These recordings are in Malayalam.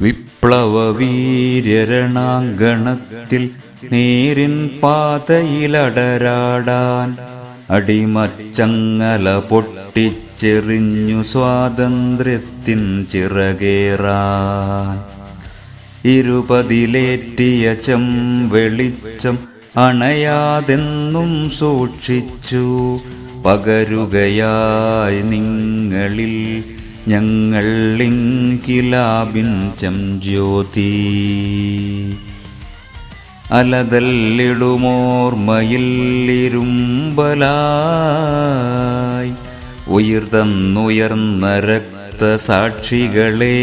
വിപ്ലവവീര്യരണാങ്കണത്തിൽ നേരിൻ പാതയിലടരാടാൻ അടിമച്ചങ്ങല പൊട്ടിച്ചെറിഞ്ഞു സ്വാതന്ത്ര്യത്തിൻ ചിറകേറാൻ ഇരുപതിലേറ്റിയ വെളിച്ചം അണയാതെന്നും സൂക്ഷിച്ചു പകരുകയായി നിങ്ങളിൽ ഞങ്ങൾ ഇൻകിലാബിൻ ജ്യോതി. അലതല്ലിടുമോർമ്മയിൽ ഇരുമ്പലായി ഉയർന്നുയർന്ന രക്തസാക്ഷികളെ,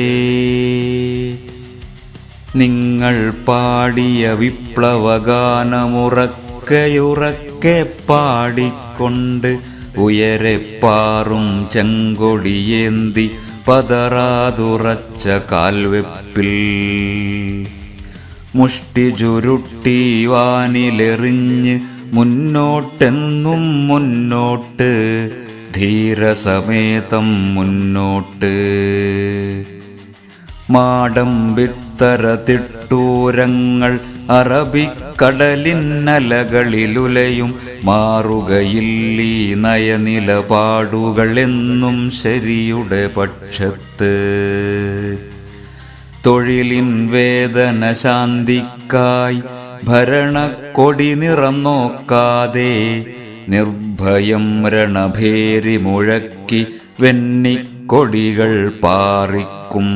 നിങ്ങൾ പാടിയ വിപ്ലവഗാനമുറക്കെയുറക്കെ പാടിക്കൊണ്ട് ഉയരെ പാറും ചെങ്കൊടിയേന്തി പതറാതുറച്ച കാൽവെപ്പിൽ മുഷ്ടി ചുരുട്ടി വാനിലെറിഞ്ഞ് മുന്നോട്ടെന്നും മുന്നോട്ട്, ധീരസമേതം മുന്നോട്ട്. മാടമ്പിത്തര തിട്ടൂരങ്ങൾ അറബിക്കടലിന്നലകളിലുലയും മാറുകയില്ലീ നയനിലപാടുകൾ എന്നും ശരിയുടെ പക്ഷത്ത്. തൊഴിലിൻ വേദന ശാന്തിക്കായി ഭരണക്കൊടി നിറം നോക്കാതെ നിർഭയം രണഭേരി മുഴക്കി വെന്നിക്കൊടികൾ പാറിക്കും.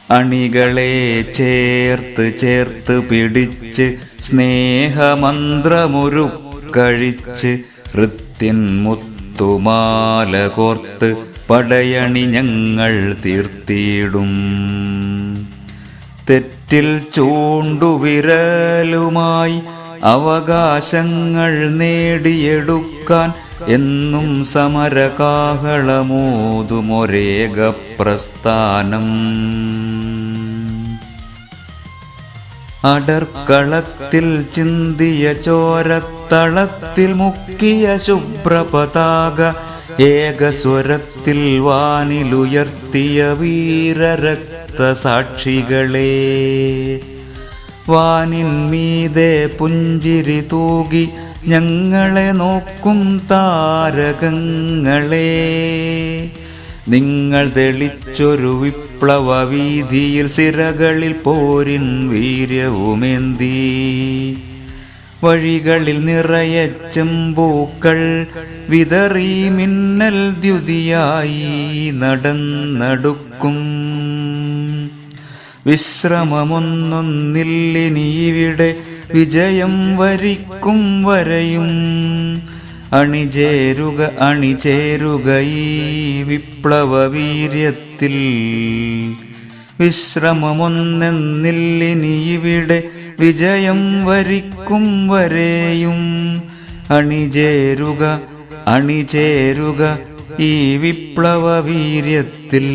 അണികളെ ചേർത്ത് ചേർത്ത് പിടിച്ച് സ്നേഹമന്ത്രമുരുക്കഴിച്ച് ഹൃത്തിൻ മുത്തുമാല കോർത്ത് പടയണി ഞങ്ങൾ തീർത്തിയിടും. തെറ്റിൽ ചൂണ്ടുവിരലുമായി അവകാശങ്ങൾ നേടിയെടുക്കാൻ എന്നും സമരകാഹളമോതുമൊരേക പ്രസ്ഥാനം. അടർക്കളത്തിൽ ചിന്തിയ ചോരത്തളത്തിൽ മുക്കിയ ശുഭ്രപതാക ഏകസ്വരത്തിൽ വാനിലുയർത്തിയ വീരരക്തസാക്ഷികളെ, വാനിന്മീതെ പുഞ്ചിരി തൂകി ഞങ്ങളെ നോക്കും താരകങ്ങളെ, നിങ്ങൾ തെളിച്ചൊരു വിപ്ലവവീതിയിൽ സിരകളിൽ പോരിൻ വീര്യവുമേന്തി. വഴികളിൽ നിറയെ ചെമ്പൂക്കൾ വിതറി മിന്നൽ ദ്യുതിയായി നടന്നടുക്കും. വിശ്രമമൊന്നൊന്നില്ലിനിവിടെ വിജയം വരിക്കും വരെയും. അണിചേരുക അണിചേരുക ഈ വിപ്ലവവീര്യത്തിൽ. വിശ്രമമൊന്നെന്നില്ലിനിവിടെ വിജയം വരിക്കും വരെയും. അണിചേരുക അണിചേരുക ഈ വിപ്ലവവീര്യത്തിൽ.